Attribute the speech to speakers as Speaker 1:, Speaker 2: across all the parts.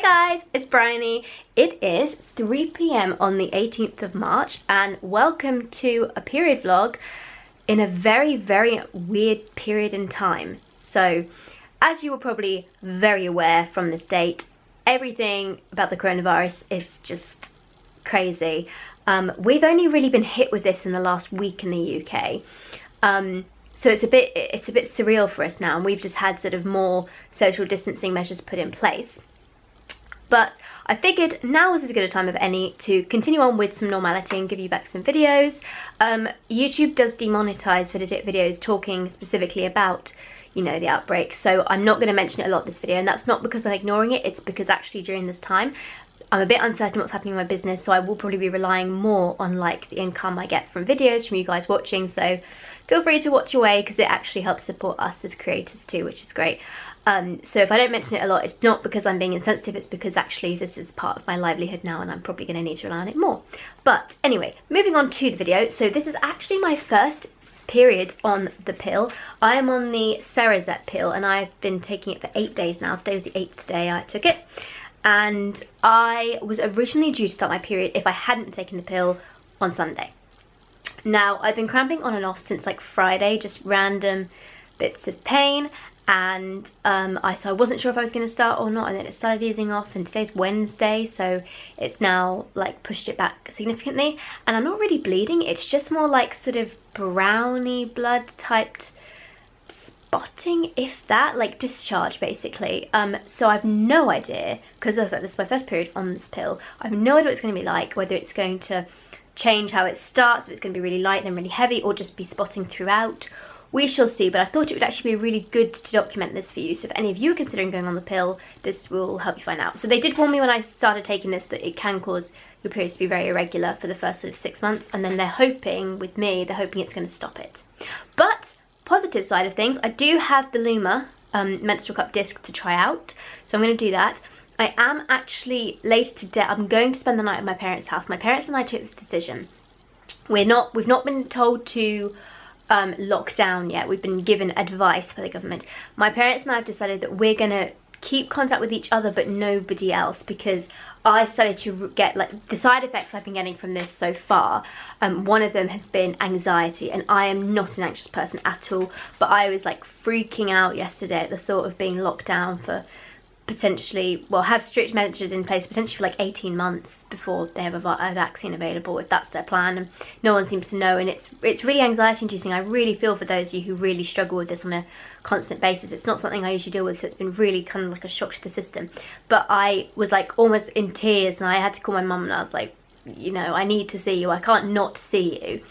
Speaker 1: guys, it's Bryony. It is 3 p.m. on the 18th of March and welcome to a period vlog in a very weird period in time. So as you were probably very aware from this date, everything about the coronavirus is just crazy. We've only really been hit with this in the last week in the UK. So it's a bit surreal for us now, and we've just had sort of more social distancing measures put in place. But I figured now is as good a time of any to continue on with some normality and give you back some videos. YouTube does demonetize videos talking specifically about, you know, the outbreak, so I'm not going to mention it a lot in this video, and that's not because I'm ignoring it, it's because actually during this time I'm a bit uncertain what's happening in my business, so I will probably be relying more on like the income I get from videos from you guys watching, so feel free to watch away because it actually helps support us as creators too, which is great. So if I don't mention it a lot, it's not because I'm being insensitive, it's because actually this is part of my livelihood now and I'm probably going to need to rely on it more. But anyway, moving on to the video. So this is actually my first period on the pill. I am on the surreal pill and I've been taking it for 8 days now. Today was the 8th day I took it. And I was originally due to start my period if I hadn't taken the pill on Sunday. Now, I've been cramping on and off since like Friday, just random bits of pain, and so I wasn't sure if I was going to start or not, and then it started easing off, and today's Wednesday, so it's now like pushed it back significantly, and I'm not really bleeding, it's just more like sort of browny blood typed spotting, if that, like discharge basically. So I've no idea, because as I said, this is my first period on this pill, I have no idea what it's going to be like, whether it's going to change how it starts, if it's going to be really light and then really heavy, or just be spotting throughout. We shall see, but I thought it would actually be really good to document this for you, so if any of you are considering going on the pill, this will help you find out. So they did warn me when I started taking this that it can cause your periods to be very irregular for the first sort of 6 months, and then they're hoping, with me, they're hoping it's going to stop it. But positive side of things, I do have the Luma menstrual cup disc to try out, so I'm going to do that. I am actually later today, I'm going to spend the night at my parents' house. My parents and I took this decision. We've not been told to lock down yet. We've been given advice by the government. My parents and I have decided that we're going to keep contact with each other but nobody else, because I started to get like the side effects I've been getting from this so far. One of them has been anxiety, and I am not an anxious person at all, but I was like freaking out yesterday at the thought of being locked down for potentially, well, have strict measures in place potentially for like 18 months before they have a vaccine available, if that's their plan, and no one seems to know, and it's really anxiety inducing. I really feel for those of you who really struggle with this on a constant basis. It's not something I usually deal with, so it's been really kind of like a shock to the system. But I was like almost in tears, and I had to call my mum, and I was like, you know, I need to see you, I can't not see you.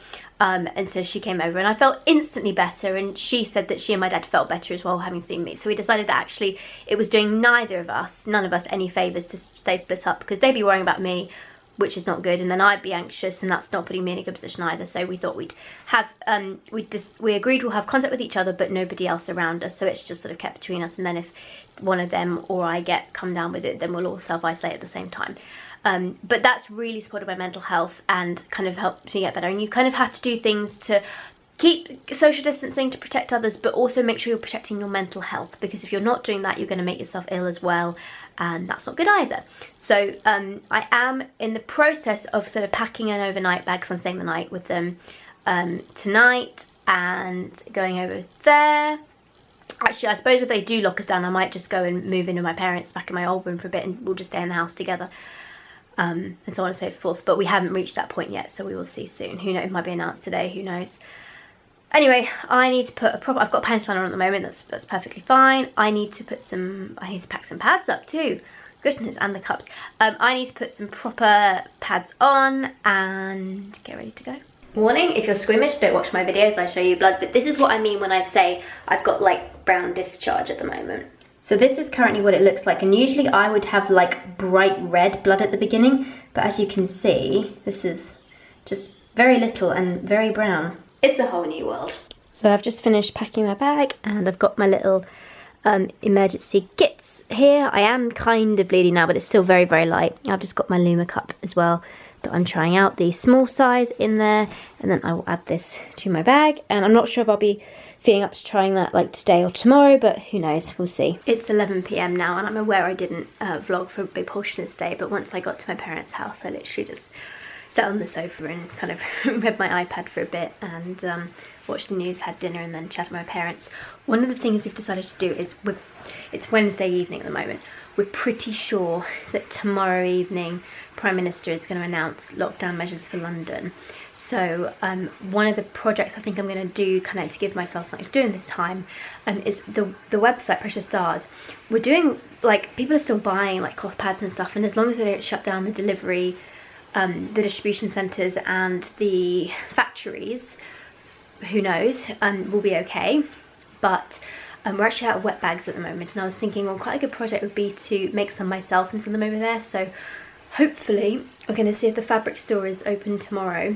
Speaker 1: And so she came over and I felt instantly better, and she said that she and my dad felt better as well having seen me. So we decided that actually it was doing none of us any favours to stay split up, because they'd be worrying about me, which is not good, and then I'd be anxious, and that's not putting me in a good position either. So we thought we'd have, we agreed we'll have contact with each other but nobody else around us, so it's just sort of kept between us, and then if one of them or I come down with it, then we'll all self-isolate at the same time. But that's really supported my mental health and kind of helped me get better. And you kind of have to do things to keep social distancing to protect others, but also make sure you're protecting your mental health, because if you're not doing that, you're going to make yourself ill as well, and that's not good either. So I am in the process of sort of packing an overnight bag, because I'm staying the night with them tonight, and going over there. Actually, I suppose if they do lock us down, I might just go and move into my parents back in my old room for a bit, and we'll just stay in the house together. And so on and so forth, but we haven't reached that point yet, so we will see soon. Who knows, it might be announced today, who knows. Anyway, I need to put I've got a pants on at the moment, that's perfectly fine. I need to pack some pads up too, goodness, and the cups. I need to put some proper pads on and get ready to go. Warning, if you're squeamish, don't watch my videos, I show you blood, but this is what I mean when I say I've got like brown discharge at the moment. So this is currently what it looks like, and usually I would have like bright red blood at the beginning, but as you can see, this is just very little and very brown. It's a whole new world. So I've just finished packing my bag, and I've got my little emergency kits here. I am kind of bleeding now, but it's still very light. I've just got my Luma cup as well that I'm trying out, the small size in there, and then I will add this to my bag, and I'm not sure if I'll be feeling up to trying that like today or tomorrow, but who knows, we'll see. It's 11 p.m. now, and I'm aware I didn't vlog for a big portion of this day, but once I got to my parents' house, I literally just sat on the sofa and kind of read my iPad for a bit and watched the news, had dinner, and then chatted with my parents. One of the things we've decided to do is, it's Wednesday evening at the moment, we're pretty sure that tomorrow evening Prime Minister is going to announce lockdown measures for London. So one of the projects I think I'm going to do, kind of to give myself something to do in this time, is the website Precious Stars. We're doing, like, people are still buying like cloth pads and stuff, and as long as they don't shut down the delivery, the distribution centres and the factories, who knows, we'll be okay. But we're actually out of wet bags at the moment, and I was thinking, well, quite a good project would be to make some myself and send them over there. So hopefully we're going to see if the fabric store is open tomorrow,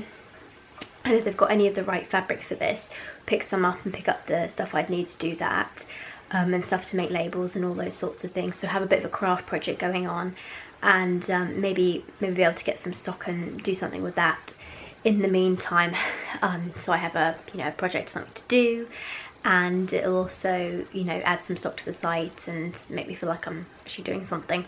Speaker 1: and if they've got any of the right fabric for this, pick some up and pick up the stuff I'd need to do that, and stuff to make labels and all those sorts of things. So have a bit of a craft project going on, and maybe be able to get some stock and do something with that in the meantime. So I have a project, something to do, and it'll also add some stock to the site and make me feel like I'm actually doing something.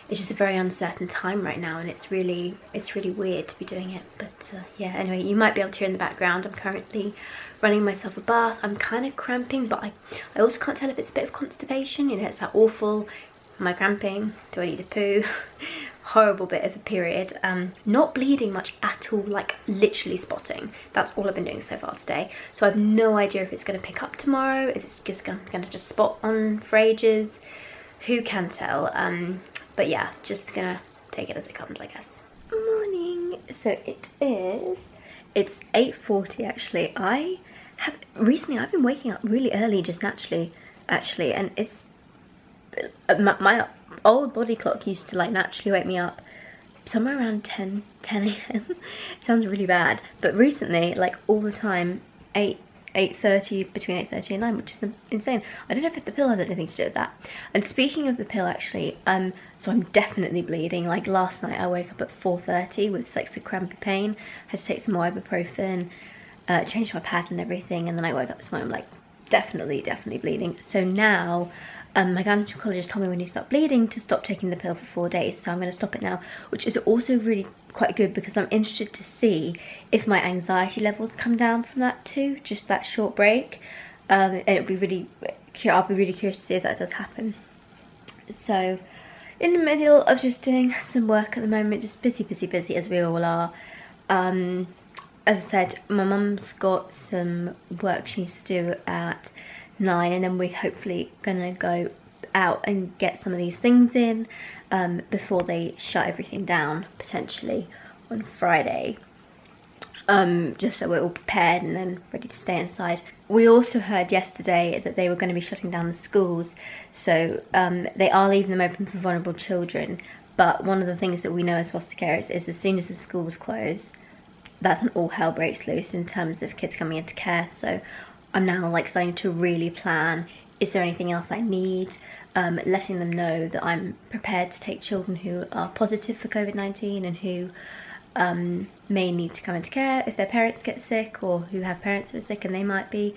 Speaker 1: It's just a very uncertain time right now, and it's really weird to be doing it. But yeah, anyway, you might be able to hear in the background, I'm currently running myself a bath. I'm kind of cramping, but I also can't tell if it's a bit of constipation. It's that awful, am I cramping? Do I need to poo? Horrible bit of a period. Not bleeding much at all, like literally spotting. That's all I've been doing so far today. So I have no idea if it's going to pick up tomorrow, if it's just going to just spot on for ages. Who can tell? But yeah, just gonna take it as it comes, I guess. Morning. So it's 8:40 actually. Recently I've been waking up really early, just naturally, actually, and it's my old body clock used to like naturally wake me up somewhere around 10 a.m. Sounds really bad, but recently, like all the time, 8:30, between 8:30 and 9, which is insane. I don't know if the pill has anything to do with that. And speaking of the pill, actually, so I'm definitely bleeding. Like last night I woke up at 4:30 with like some crampy pain, had to take some more ibuprofen, changed my pad and everything, and then I woke up this morning, I'm like definitely bleeding. So now my gynecologist told me when you stop bleeding to stop taking the pill for 4 days, so I'm going to stop it now, which is also really quite good because I'm interested to see if my anxiety levels come down from that too, just that short break. And I'll be really curious to see if that does happen. So in the middle of just doing some work at the moment, just busy as we all are. As I said, my mum's got some work she needs to do at 9, and then we're hopefully gonna go out and get some of these things in before they shut everything down, potentially on Friday, just so we're all prepared and then ready to stay inside. We also heard yesterday that they were going to be shutting down the schools, so they are leaving them open for vulnerable children, but one of the things that we know as foster carers is as soon as the schools close, that's when all hell breaks loose in terms of kids coming into care. So I'm now like starting to really plan, is there anything else I need, letting them know that I'm prepared to take children who are positive for COVID-19 and who may need to come into care if their parents get sick, or who have parents who are sick and they might be,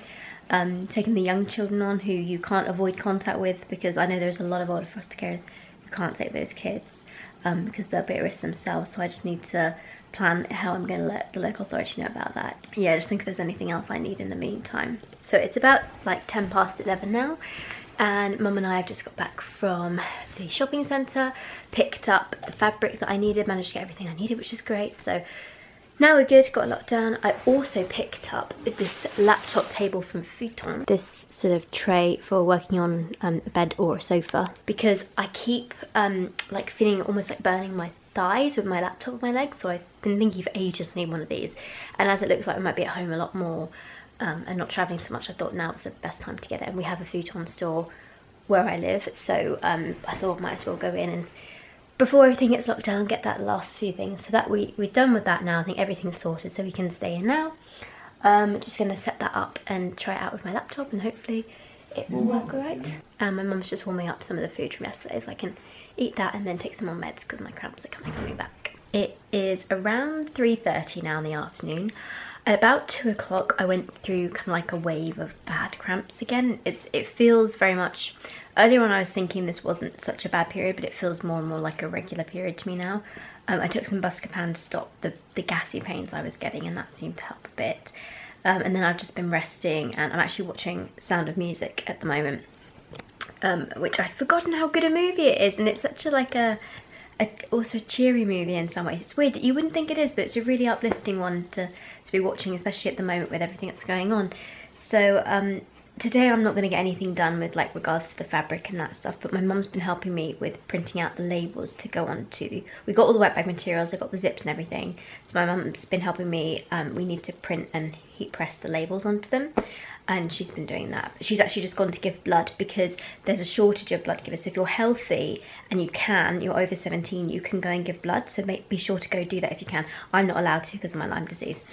Speaker 1: taking the young children on who you can't avoid contact with, because I know there's a lot of older foster carers who can't take those kids because they'll be at risk themselves. So I just need to plan how I'm going to let the local authority know about that. Yeah, just think if there's anything else I need in the meantime. So it's about like 11:10 now, and Mum and I have just got back from the shopping centre, picked up the fabric that I needed, managed to get everything I needed, which is great. So now we're good, got a lot done. I also picked up this laptop table from Futon, this sort of tray for working on a bed or a sofa, because I keep like feeling almost like burning my thighs with my laptop on my legs. So I've been thinking for ages I need one of these, and as it looks like we might be at home a lot more and not travelling so much, I thought now was the best time to get it. And we have a Futon store where I live, so I thought I might as well go in and before everything gets locked down, get that last few things. So that we're done with that now. I think everything's sorted, so we can stay in now. Just going to set that up and try it out with my laptop, and hopefully it will work alright. My mum's just warming up some of the food from yesterday, so I can eat that and then take some more meds because my cramps are coming back. It is around 3:30 now in the afternoon. At about 2 o'clock, I went through kind of like a wave of bad cramps again. It feels very much, earlier on I was thinking this wasn't such a bad period, but it feels more and more like a regular period to me now. I took some Buscopan to stop the gassy pains I was getting, and that seemed to help a bit. And then I've just been resting, and I'm actually watching Sound of Music at the moment, which I'd forgotten how good a movie it is, and it's such a also a cheery movie in some ways. It's weird, you wouldn't think it is, but it's a really uplifting one to be watching, especially at the moment with everything that's going on. So today I'm not going to get anything done with like regards to the fabric and that stuff, but my mum's been helping me with printing out the labels to go on to, we got all the wet bag materials, I got the zips and everything, so my mum's been helping me. We need to print and heat press the labels onto them, and she's been doing that. She's actually just gone to give blood because there's a shortage of blood givers. So if you're healthy and you're over 17, you can go and give blood, so be sure to go do that if you can. I'm not allowed to because of my Lyme disease.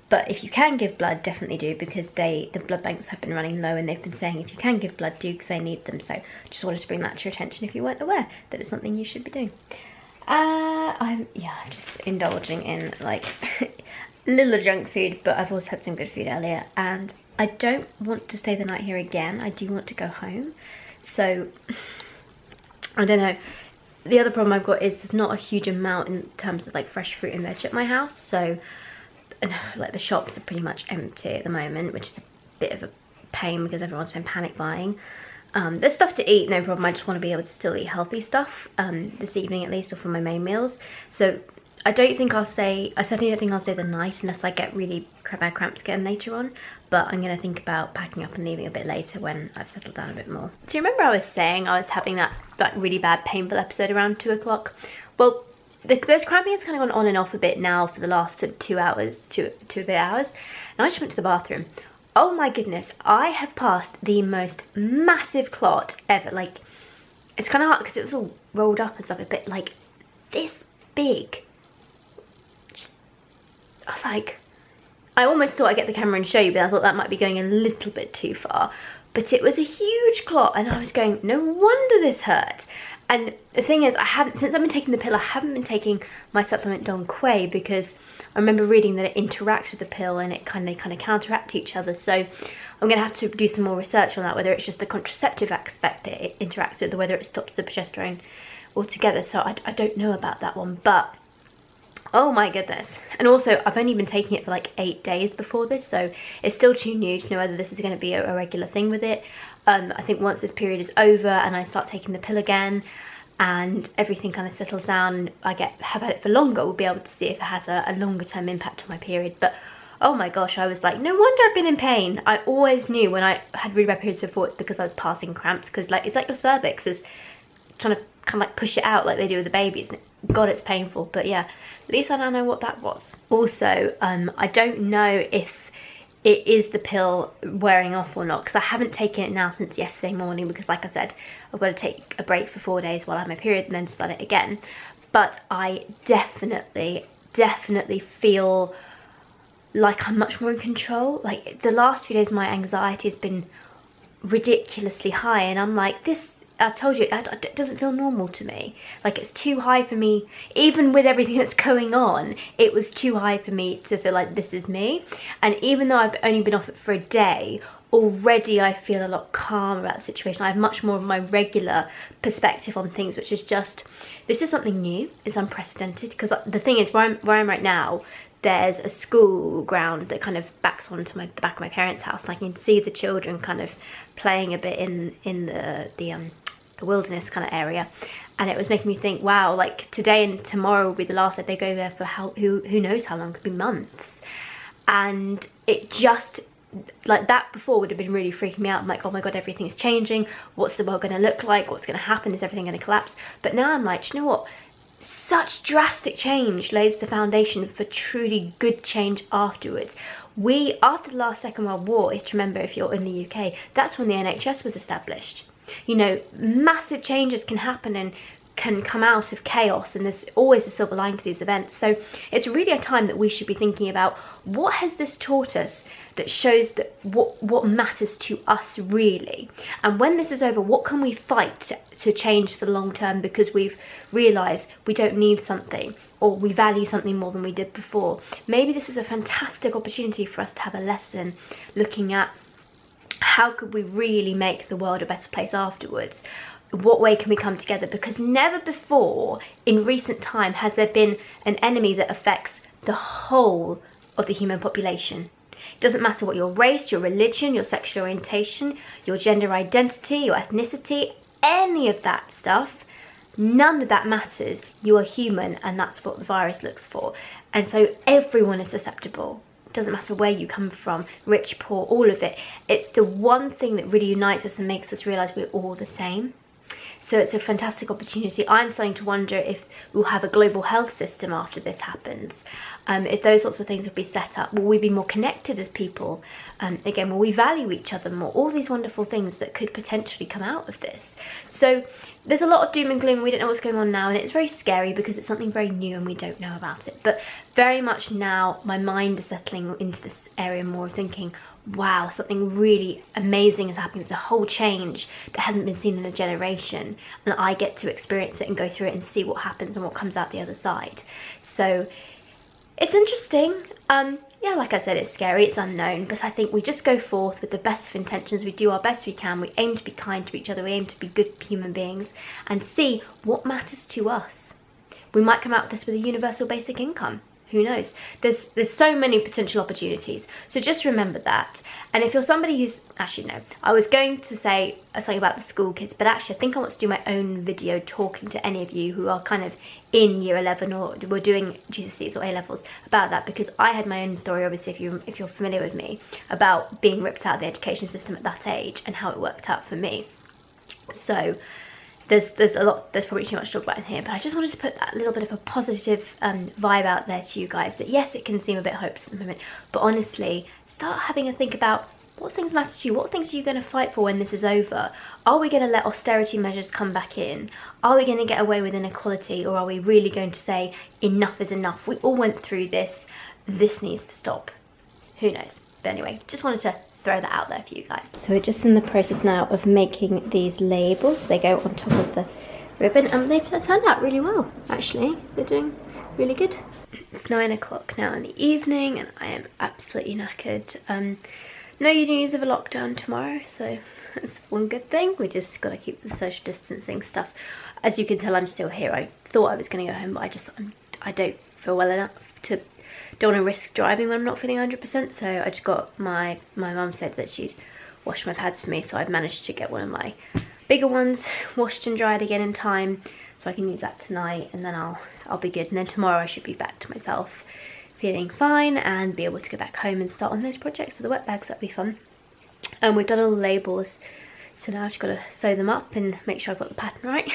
Speaker 1: But if you can give blood, definitely do, because the blood banks have been running low, and they've been saying if you can give blood, do, because they need them. So just wanted to bring that to your attention if you weren't aware that it's something you should be doing. I'm just indulging in like little junk food, but I've also had some good food earlier, and I don't want to stay the night here again. I do want to go home. So I don't know. The other problem I've got is there's not a huge amount in terms of like fresh fruit and veg at my house, so like the shops are pretty much empty at the moment, which is a bit of a pain because everyone's been panic buying. There's stuff to eat, no problem. I just want to be able to still eat healthy stuff this evening at least, or for my main meals. So I certainly don't think I'll stay the night unless I get really bad cramps again later on, but I'm going to think about packing up and leaving a bit later when I've settled down a bit more. So you remember I was saying I was having that really bad painful episode around 2 o'clock? Well, those cramping has kind of gone on and off a bit now for the last 2 hours, two a bit hours. And I just went to the bathroom. Oh my goodness, I have passed the most massive clot ever. Like, it's kind of hard because it was all rolled up and stuff, a bit like this big. I was like, I almost thought I'd get the camera and show you, but I thought that might be going a little bit too far. But it was a huge clot, and I was going, no wonder this hurt. And the thing is, since I've been taking the pill, I haven't been taking my supplement Don Quay, because I remember reading that it interacts with the pill and they kind of counteract each other. So I'm going to have to do some more research on that, whether it's just the contraceptive aspect that it interacts with, or whether it stops the progesterone altogether. So I don't know about that one, but oh my goodness. And also, I've only been taking it for like 8 days before this, so it's still too new to know whether this is going to be a regular thing with it. I think once this period is over and I start taking the pill again and everything kind of settles down, have had it for longer, we'll be able to see if it has a longer term impact on my period. But oh my gosh, I was like, no wonder I've been in pain. I always knew when I had really bad periods before, it's because I was passing cramps, because like it's like your cervix is trying to kind of like push it out like they do with the babies. God, it's painful. But yeah, at least I now know what that was. Also, I don't know if it is the pill wearing off or not, because I haven't taken it now since yesterday morning, because like I said, I've got to take a break for 4 days while I have my period and then start it again. But I definitely feel like I'm much more in control. Like the last few days my anxiety has been ridiculously high, and I'm like, I've told you, it doesn't feel normal to me. Like it's too high for me, even with everything that's going on, it was too high for me to feel like this is me. And even though I've only been off it for a day, already I feel a lot calmer about the situation. I have much more of my regular perspective on things, which is just, this is something new, it's unprecedented. Because the thing is, where I'm right now, there's a school ground that kind of backs onto the back of my parents' house, and I can see the children kind of playing a bit in the wilderness kind of area. And it was making me think, wow, like today and tomorrow will be the last day they go there for who knows how long, could be months. And it just, like that before would have been really freaking me out. I'm like, oh my god, everything's changing, what's the world going to look like, what's going to happen, is everything going to collapse? But now I'm like, do you know what, such drastic change lays the foundation for truly good change afterwards. After the last Second World War, if you remember, if you're in the UK, that's when the NHS was established. You know, massive changes can happen and can come out of chaos, and there's always a silver lining to these events. So it's really a time that we should be thinking about, what has this taught us that shows that what matters to us really? And when this is over, what can we fight to change for the long term, because we've realized we don't need something. or we value something more than we did before. Maybe this is a fantastic opportunity for us to have a lesson looking at how could we really make the world a better place afterwards. What way can we come together? Because never before in recent time has there been an enemy that affects the whole of the human population. It doesn't matter what your race, your religion, your sexual orientation, your gender identity, your ethnicity, any of that stuff. None of that matters. You are human, and that's what the virus looks for. And so everyone is susceptible. It doesn't matter where you come from, rich, poor, all of it. It's the one thing that really unites us and makes us realise we're all the same. So it's a fantastic opportunity. I'm starting to wonder if we'll have a global health system after this happens. If those sorts of things will be set up. Will we be more connected as people? Again, will we value each other more? All these wonderful things that could potentially come out of this. So there's a lot of doom and gloom. We don't know what's going on now, and it's very scary because it's something very new and we don't know about it. But very much now my mind is settling into this area more, thinking, wow, something really amazing is happening. It's a whole change that hasn't been seen in a generation, and I get to experience it and go through it and see what happens and what comes out the other side. So it's interesting. Yeah, like I said, it's scary, it's unknown, but I think we just go forth with the best of intentions. We do our best we can. We aim to be kind to each other. We aim to be good human beings and see what matters to us. We might come out with this with a universal basic income. Who knows? There's so many potential opportunities. So just remember that. And if you're somebody who's, actually no, I was going to say something about the school kids, but actually I think I want to do my own video talking to any of you who are kind of in year 11 or were doing GCSEs or A-levels about that, because I had my own story, obviously, if you're familiar with me, about being ripped out of the education system at that age and how it worked out for me. So there's probably too much to talk about in here, but I just wanted to put that little bit of a positive vibe out there to you guys, that yes, it can seem a bit hopeless at the moment, but honestly, start having a think about what things matter to you. What things are you going to fight for when this is over? Are we going to let austerity measures come back in? Are we going to get away with inequality, or are we really going to say enough is enough? We all went through this. This needs to stop. Who knows? But anyway, just wanted to throw that out there for you guys. So we're just in the process now of making these labels. They go on top of the ribbon, and they've turned out really well, actually. They're doing really good. It's 9 o'clock now in the evening and I am absolutely knackered. No news of a lockdown tomorrow, so that's one good thing. We just got to keep the social distancing stuff. As you can tell, I'm still here. I thought I was going to go home, but I don't feel well enough to, don't want to risk driving when I'm not feeling 100%, so I just got my mum said that she'd wash my pads for me, so I've managed to get one of my bigger ones washed and dried again in time, so I can use that tonight, and then I'll be good. And then tomorrow I should be back to myself, feeling fine, and be able to go back home and start on those projects with the wet bags. That'd be fun. And we've done all the labels, so now I've just got to sew them up and make sure I've got the pattern right.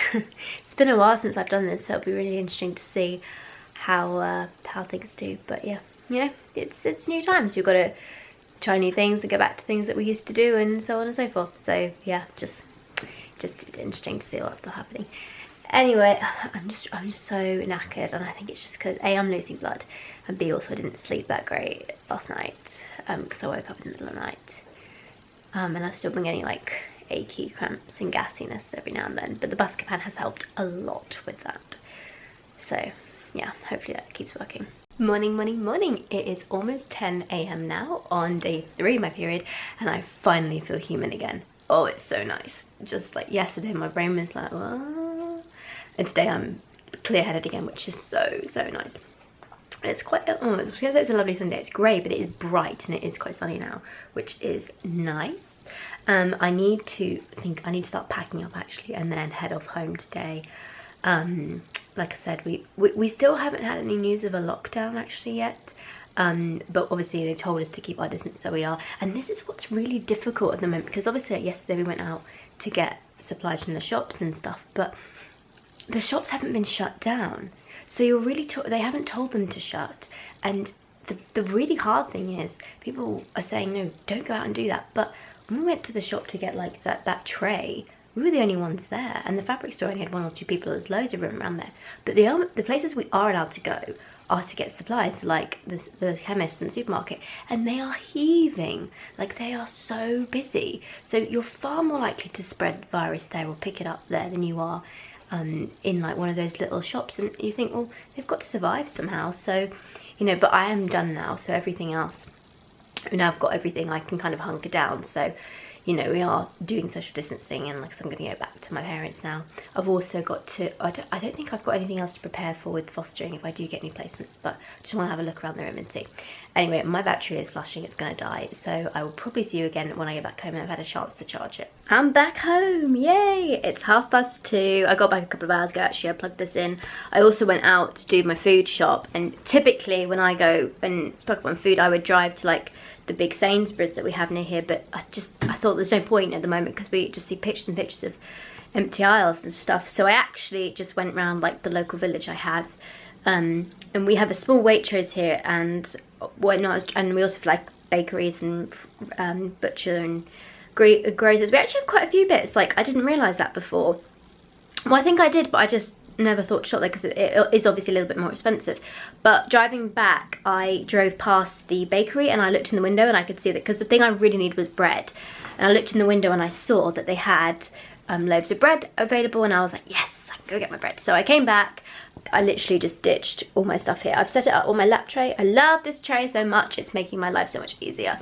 Speaker 1: It's been a while since I've done this, so it'll be really interesting to see how things do. But yeah, you know, it's new times. You've got to try new things and go back to things that we used to do, and so on and so forth. So yeah, just interesting to see what's still happening. Anyway, I'm just so knackered, and I think it's just because A, I'm losing blood, and B, also I didn't sleep that great last night because I woke up in the middle of the night, and I've still been getting like achy cramps and gassiness every now and then, but the Buscopan has helped a lot with that. So yeah, hopefully that keeps working. Morning, morning, morning. It is almost 10 a.m. now on day 3 of my period, and I finally feel human again. Oh, it's so nice. Just like yesterday, my brain was like, what? And today I'm clear-headed again, which is so nice. It's quite, because it's a lovely Sunday. It's grey, but it is bright, and it is quite sunny now, which is nice. I need to start packing up actually, and then head off home today. Like I said, we still haven't had any news of a lockdown actually yet, but obviously they've told us to keep our distance, so we are. And this is what's really difficult at the moment, because obviously yesterday we went out to get supplies from the shops and stuff, but the shops haven't been shut down, so you're really they haven't told them to shut. And the really hard thing is, people are saying no, don't go out and do that, but when we went to the shop to get like that tray, we were the only ones there, and the fabric store only had 1 or 2 people. There's loads of room around there, but the places we are allowed to go are to get supplies, like the chemist and the supermarket, and they are heaving, like they are so busy. So you're far more likely to spread virus there or pick it up there than you are in like one of those little shops, and you think, well, they've got to survive somehow. So, you know, but I am done now, so everything else, now I've got everything, I can kind of hunker down. So, you know, we are doing social distancing, and like I said, I'm going to go back to my parents now. I've also got to, I don't think I've got anything else to prepare for with fostering if I do get any placements, but I just want to have a look around the room and see. Anyway, my battery is flashing, it's going to die, so I will probably see you again when I get back home and I've had a chance to charge it. I'm back home, yay! It's 2:30. I got back a couple of hours ago actually, I plugged this in. I also went out to do my food shop, and typically when I go and stock up on food, I would drive to like the big Sainsbury's that we have near here, but I thought there's no point at the moment because we just see pictures and pictures of empty aisles and stuff. So I actually just went round like the local village I have, and we have a small Waitrose here, and and we also have like bakeries and butcher and grocers. We actually have quite a few bits. Like, I didn't realise that before. Well, I think I did, but I just never thought to shop there because it is obviously a little bit more expensive. But driving back, I drove past the bakery and I looked in the window and I could see that, because the thing I really needed was bread, and I looked in the window and I saw that they had loaves of bread available, and I was like, yes, I can go get my bread. So I came back, I literally just ditched all my stuff here. I've set it up on my lap tray. I love this tray so much, it's making my life so much easier.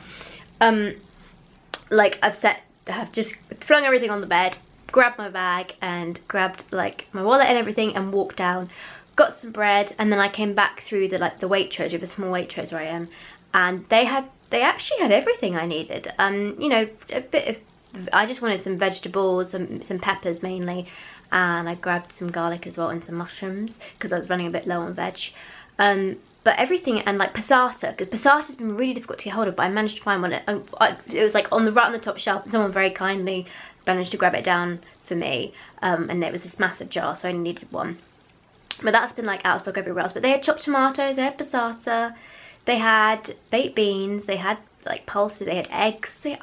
Speaker 1: Like I've just flung everything on the bed, grabbed my bag and grabbed like my wallet and everything and walked down, got some bread, and then I came back through the Waitrose. We have a small Waitrose where I am, and they actually had everything I needed. You know, a bit of, I just wanted some vegetables, some peppers mainly, and I grabbed some garlic as well and some mushrooms because I was running a bit low on veg. But everything, and like passata, because passata's been really difficult to get hold of, but I managed to find one. It was like right on the top shelf, and someone very kindly managed to grab it down for me, and it was this massive jar, so I only needed one. But that's been like out of stock everywhere else. But they had chopped tomatoes, they had passata, they had baked beans, they had like pulses, they had eggs, they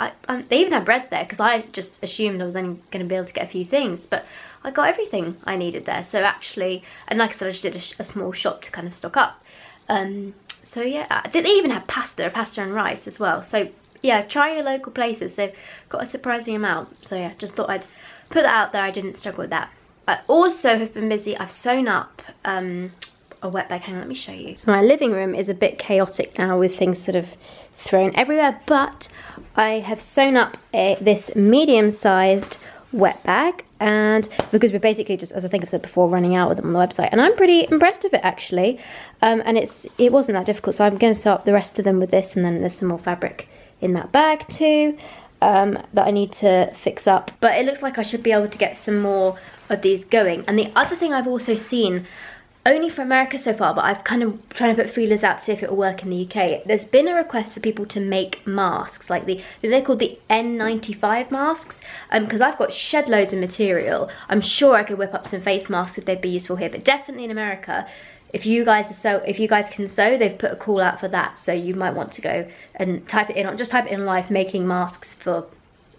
Speaker 1: even had bread there, because I just assumed I was only going to be able to get a few things, but I got everything I needed there. So actually, and like I said, I just did a small shop to kind of stock up. So yeah, they even had pasta and rice as well. So yeah, try your local places. They've got a surprising amount. So yeah, just thought I'd put that out there. I didn't struggle with that. I also have been busy. I've sewn up a wet bag. Hang on, let me show you. So my living room is a bit chaotic now with things sort of thrown everywhere, but I have sewn up this medium-sized wet bag, and because we're basically just, as I think I've said before, running out with them on the website, and I'm pretty impressed with it actually, and it wasn't that difficult. So I'm going to sew up the rest of them with this, and then there's some more fabric in that bag too that I need to fix up, but it looks like I should be able to get some more of these going. And the other thing I've also seen, only for America so far, but I've kind of trying to put feelers out to see if it will work in the UK. There's been a request for people to make masks, like they're called the N95 masks, because I've got shed loads of material. I'm sure I could whip up some face masks if they'd be useful here, but definitely in America, if you guys can sew, they've put a call out for that. So you might want to go and type it in, just type it in live making masks for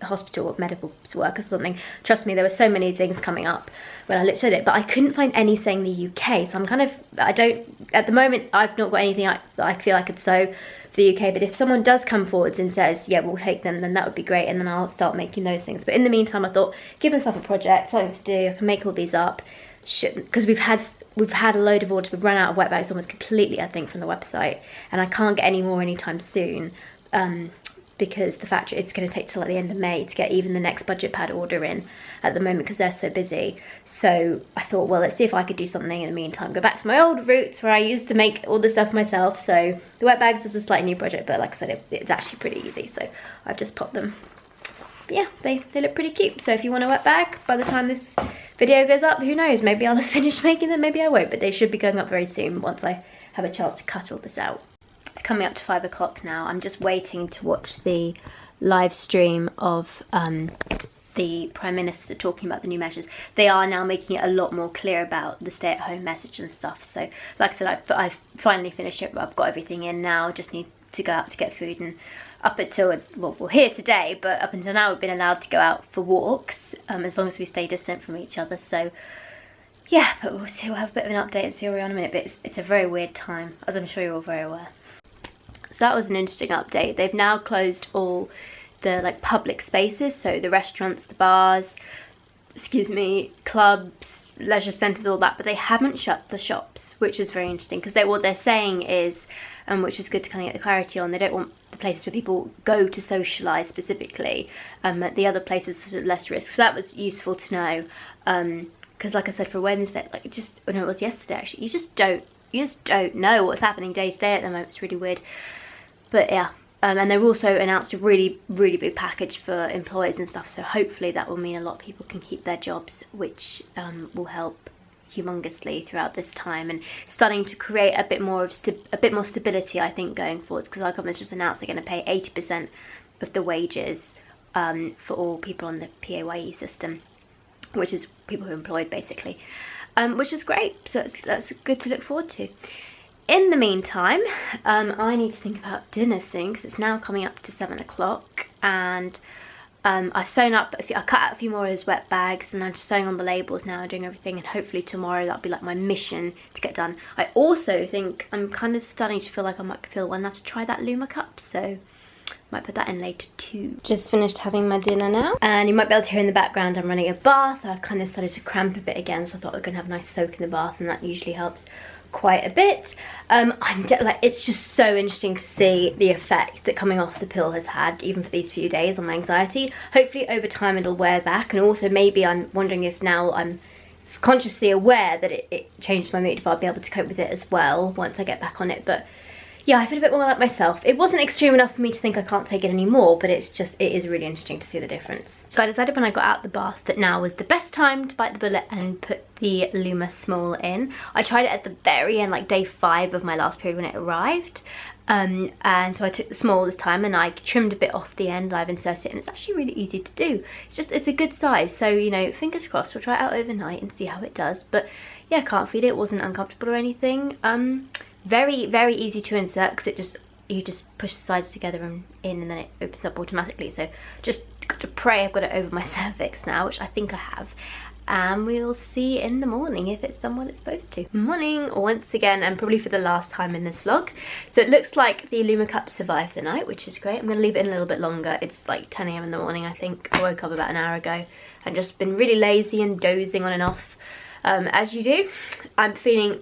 Speaker 1: hospital or medical work or something. Trust me, there were so many things coming up when I looked at it, but I couldn't find any saying the UK, so I'm kind of, at the moment I've not got anything that I feel I could sew for the UK, but if someone does come forwards and says, yeah, we'll take them, then that would be great, and then I'll start making those things. But in the meantime, I thought, give myself a project, something to do, I can make all these up, because we've had a load of orders. We've run out of wet bags almost completely, I think, from the website, and I can't get any more anytime soon, because the factory, it's going to take till like the end of May to get even the next budget pad order in at the moment, because they're so busy. So I thought, well, let's see if I could do something in the meantime, go back to my old roots where I used to make all the stuff myself. So the wet bags is a slightly new project, but like I said, it's actually pretty easy, so I've just popped them. But yeah, they look pretty cute. So if you want a wet bag, by the time this video goes up, who knows, maybe I'll have finished making them, maybe I won't, but they should be going up very soon once I have a chance to cut all this out. It's coming up to 5 o'clock now. I'm just waiting to watch the live stream of the Prime Minister talking about the new measures. They are now making it a lot more clear about the stay-at-home message and stuff. So, like I said, I've finally finished it. I've got everything in now. I just need to go out to get food, and up until, well, we're here today, but up until now we've been allowed to go out for walks, as long as we stay distant from each other. So yeah, but we'll see. We'll have a bit of an update and see where we're on in a minute. But it's a very weird time, as I'm sure you're all very aware. So that was an interesting update. They've now closed all the public spaces, so the restaurants, the bars, clubs, leisure centres, all that, but they haven't shut the shops, which is very interesting, because what they're saying is, which is good to kind of get the clarity on, they don't want the places where people go to socialise specifically, the other places sort of less risk. So that was useful to know, because like I said, for Wednesday, like just, oh no, it was yesterday actually, you just don't know what's happening day to day at the moment. It's really weird. But yeah, and they've also announced a really big package for employers and stuff, so hopefully that will mean a lot of people can keep their jobs, which will help humongously throughout this time, and starting to create a bit more stability, I think, going forwards, because our government's just announced they're going to pay 80% of the wages for all people on the PAYE system, which is people who are employed basically, which is great. So that's good to look forward to. In the meantime, I need to think about dinner soon, because it's now coming up to 7 o'clock, and I've sewn up, I cut out a few more of those wet bags, and I'm just sewing on the labels now, doing everything, and hopefully tomorrow that'll be like my mission to get done. I also think I'm kind of starting to feel like I might feel well enough to try that Luma cup, so might put that in later too. Just finished having my dinner now, and you might be able to hear in the background I'm running a bath. I've kind of started to cramp a bit again, so I thought I was going to have a nice soak in the bath, and that usually helps quite a bit. Like, it's just so interesting to see the effect that coming off the pill has had, even for these few days, on my anxiety. Hopefully over time it'll wear back, and also maybe I'm wondering if now I'm consciously aware that it changed my mood, if I'll be able to cope with it as well once I get back on it. But yeah, I feel a bit more like myself. It wasn't extreme enough for me to think I can't take it anymore, but it is really interesting to see the difference. So I decided when I got out the bath that now was the best time to bite the bullet and put the Luma Small in. I tried it at the very end, like day 5 of my last period when it arrived. And so I took the small this time, and I trimmed a bit off the end. I've inserted it, and it's actually really easy to do. It's a good size, so you know, fingers crossed, we'll try it out overnight and see how it does. But yeah, can't feel it. It wasn't uncomfortable or anything. Very easy to insert, because you just push the sides together and in, and then it opens up automatically. So just got to pray I've got it over my cervix now, which I think I have. And we'll see in the morning if it's done what it's supposed to. Morning once again, and probably for the last time in this vlog. So it looks like the Luma cup survived the night, which is great. I'm going to leave it in a little bit longer. It's like 10 AM in the morning, I think. I woke up about an hour ago and just been really lazy and dozing on and off, as you do. I'm feeling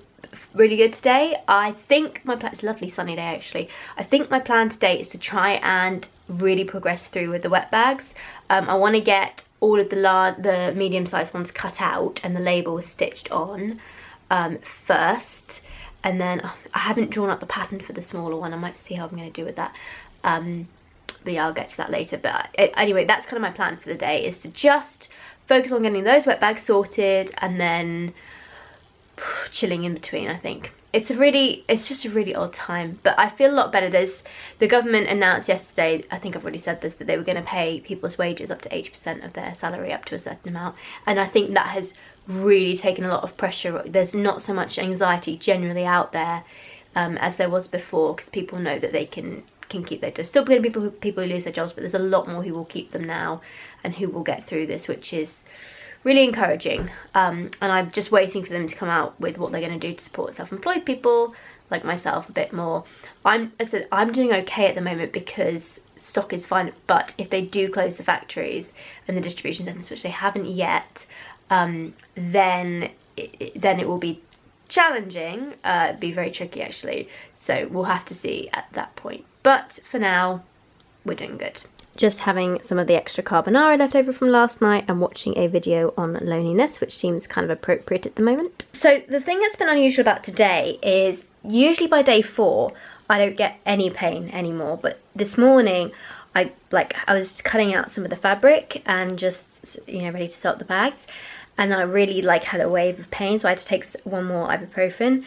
Speaker 1: really good today. I think my plan, it's a lovely sunny day actually. I think my plan today is to try and really progress through with the wet bags. I want to get all of the medium-sized ones cut out and the label stitched on first, and then I haven't drawn up the pattern for the smaller one. I might see how I'm going to do with that, but yeah, I'll get to that later. But anyway, that's kind of my plan for the day, is to just focus on getting those wet bags sorted, and then chilling in between. I think it's just a really odd time, but I feel a lot better. The government announced yesterday, I think I've already said this, that they were going to pay people's wages up to 80% of their salary, up to a certain amount, and I think that has really taken a lot of pressure. There's not so much anxiety generally out there as there was before, because people know that they can keep their jobs. Still going to be people who lose their jobs, but there's a lot more who will keep them now and who will get through this, which is really encouraging. And I'm just waiting for them to come out with what they're going to do to support self-employed people like myself a bit more. As I said, I'm doing okay at the moment because stock is fine, but if they do close the factories and the distribution centres, which they haven't yet, then it will be challenging. It'd be very tricky actually, so we'll have to see at that point. But for now, we're doing good. Just having some of the extra carbonara left over from last night and watching a video on loneliness, which seems kind of appropriate at the moment. So the thing that's been unusual about today is usually by day 4 I don't get any pain anymore, but this morning I was cutting out some of the fabric and just, you know, ready to start the bags, and I really had a wave of pain, so I had to take one more ibuprofen.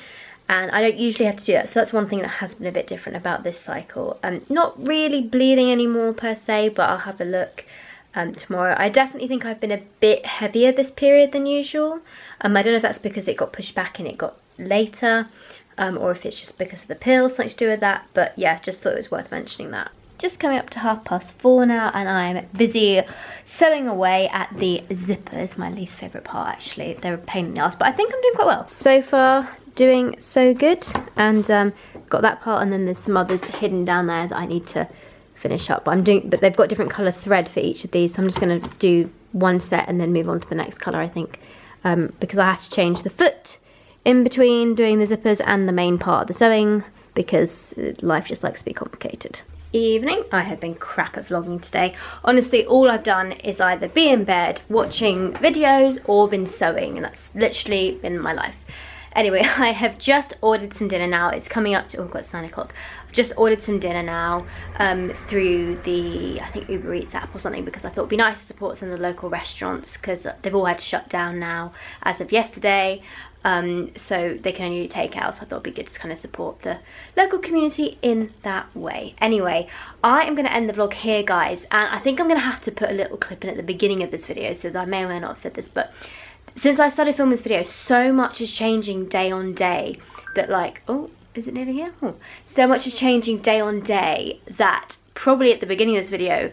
Speaker 1: And I don't usually have to do that, so that's one thing that has been a bit different about this cycle. Not really bleeding anymore per se, but I'll have a look tomorrow. I definitely think I've been a bit heavier this period than usual. I don't know if that's because it got pushed back and it got later, or if it's just because of the pill, something to do with that. But yeah, just thought it was worth mentioning that. Just coming up to 4:30 now, and I'm busy sewing away at the zippers. My least favourite part actually. They're a pain in the ass, but I think I'm doing quite well. So far, doing so good, and got that part, and then there's some others hidden down there that I need to finish up. But they've got different colour thread for each of these, so I'm just going to do one set and then move on to the next colour, I think. because I have to change the foot in between doing the zippers and the main part of the sewing, because life just likes to be complicated. Evening. I have been crap at vlogging today. Honestly, all I've done is either be in bed watching videos or been sewing, and that's literally been my life. Anyway, I have just ordered some dinner now. It's coming up to, oh god, it's 9 o'clock. I've just ordered some dinner now through the, I think, Uber Eats app or something, because I thought it'd be nice to support some of the local restaurants, because they've all had to shut down now as of yesterday. So they can only do takeout, so I thought it'd be good to kind of support the local community in that way. Anyway, I am going to end the vlog here, guys, and I think I'm going to have to put a little clip in at the beginning of this video, so that I may or may not have said this, but since I started filming this video, so much is changing day on day that, like, oh, is it nearly here? Oh. So much is changing day on day that probably at the beginning of this video,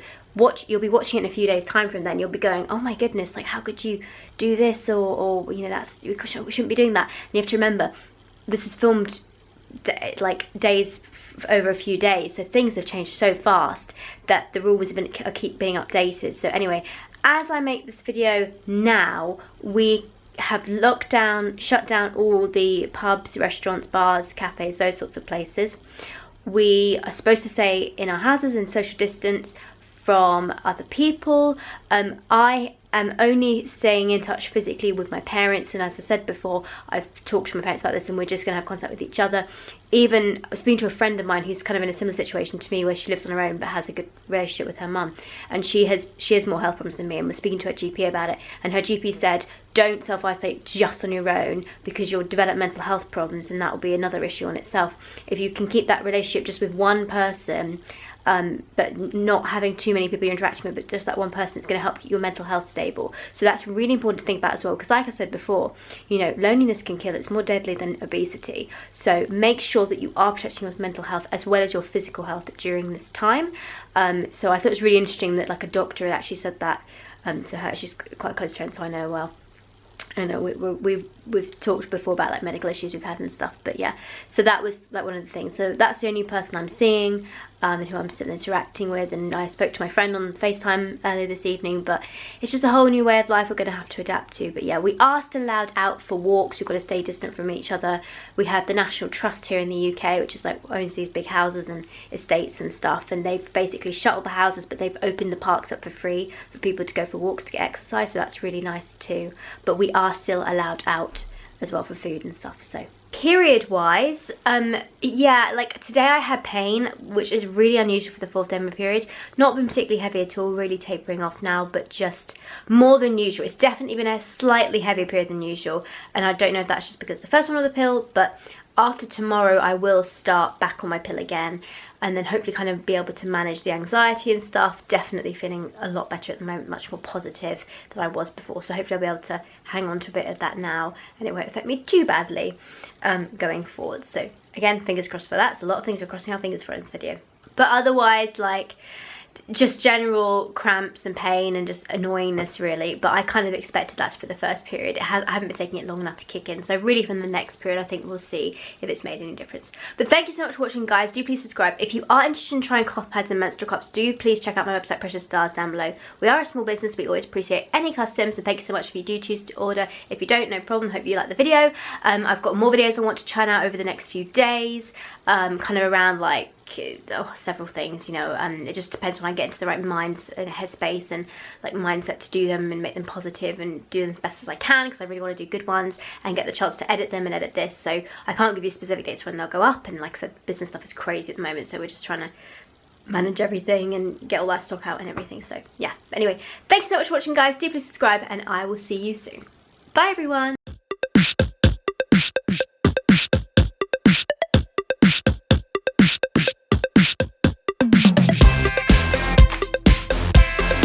Speaker 1: you'll be watching it in a few days time from then, you'll be going, oh my goodness, like, how could you do this, or you know, we shouldn't be doing that. And you have to remember, this is filmed like days over a few days, so things have changed so fast that the rules keep being updated. So anyway, as I make this video now, we have shut down all the pubs, restaurants, bars, cafes, those sorts of places. We are supposed to stay in our houses and social distance from other people. I am only staying in touch physically with my parents, and as I said before, I've talked to my parents about this, and we're just going to have contact with each other. Even I was speaking to a friend of mine who's kind of in a similar situation to me, where she lives on her own but has a good relationship with her mum, and she has more health problems than me, and we're speaking to her GP about it, and her GP said, don't self-isolate just on your own, because you'll develop mental health problems, and that will be another issue on itself. If you can keep that relationship just with one person, but not having too many people you're interacting with, but just that one person, it's going to help keep your mental health stable. So that's really important to think about as well, because like I said before, you know, loneliness can kill. It's more deadly than obesity. So make sure that you are protecting your mental health as well as your physical health during this time. So I thought it was really interesting that, like, a doctor had actually said that to her. She's quite close to her, so I know well. I know we've talked before about, like, medical issues we've had and stuff, but yeah, so that was like one of the things. So that's the only person I'm seeing and who I'm still interacting with, and I spoke to my friend on FaceTime earlier this evening, but it's just a whole new way of life we're going to have to adapt to. But yeah, we are still allowed out for walks. We've got to stay distant from each other. We have the National Trust here in the UK, which is like owns these big houses and estates and stuff, and they've basically shut all the houses, but they've opened the parks up for free for people to go for walks to get exercise, so that's really nice too. But we are still allowed out as well for food and stuff. So period wise, yeah, like today I had pain, which is really unusual for the 4th day of my period. Not been particularly heavy at all, really tapering off now, but just more than usual. It's definitely been a slightly heavier period than usual, and I don't know if that's just because the first one of the pill, but after tomorrow I will start back on my pill again, and then hopefully kind of be able to manage the anxiety and stuff. Definitely feeling a lot better at the moment, much more positive than I was before, so hopefully I'll be able to hang on to a bit of that now, and it won't affect me too badly going forward. So again, fingers crossed for that. So a lot of things we're crossing our fingers for in this video, but otherwise, like, just general cramps and pain and just annoyingness really, but I kind of expected that for the first period. I haven't been taking it long enough to kick in, so really from the next period I think we'll see if it's made any difference. But thank you so much for watching, guys. Do please subscribe. If you are interested in trying cloth pads and menstrual cups, do please check out my website, Precious Stars, down below. We are a small business, we always appreciate any customs, so thank you so much if you do choose to order. If you don't, no problem. Hope you like the video. I've got more videos I want to churn out over the next few days, kind of around like several things, you know. It just depends when I get into the right minds and headspace and like mindset to do them and make them positive and do them as best as I can, because I really want to do good ones and get the chance to edit them and edit this. So I can't give you specific dates when they'll go up, and like I said, business stuff is crazy at the moment, so we're just trying to manage everything and get all that stock out and everything. So yeah, anyway, thanks so much for watching, guys. Do please subscribe, and I will see you soon. Bye everyone.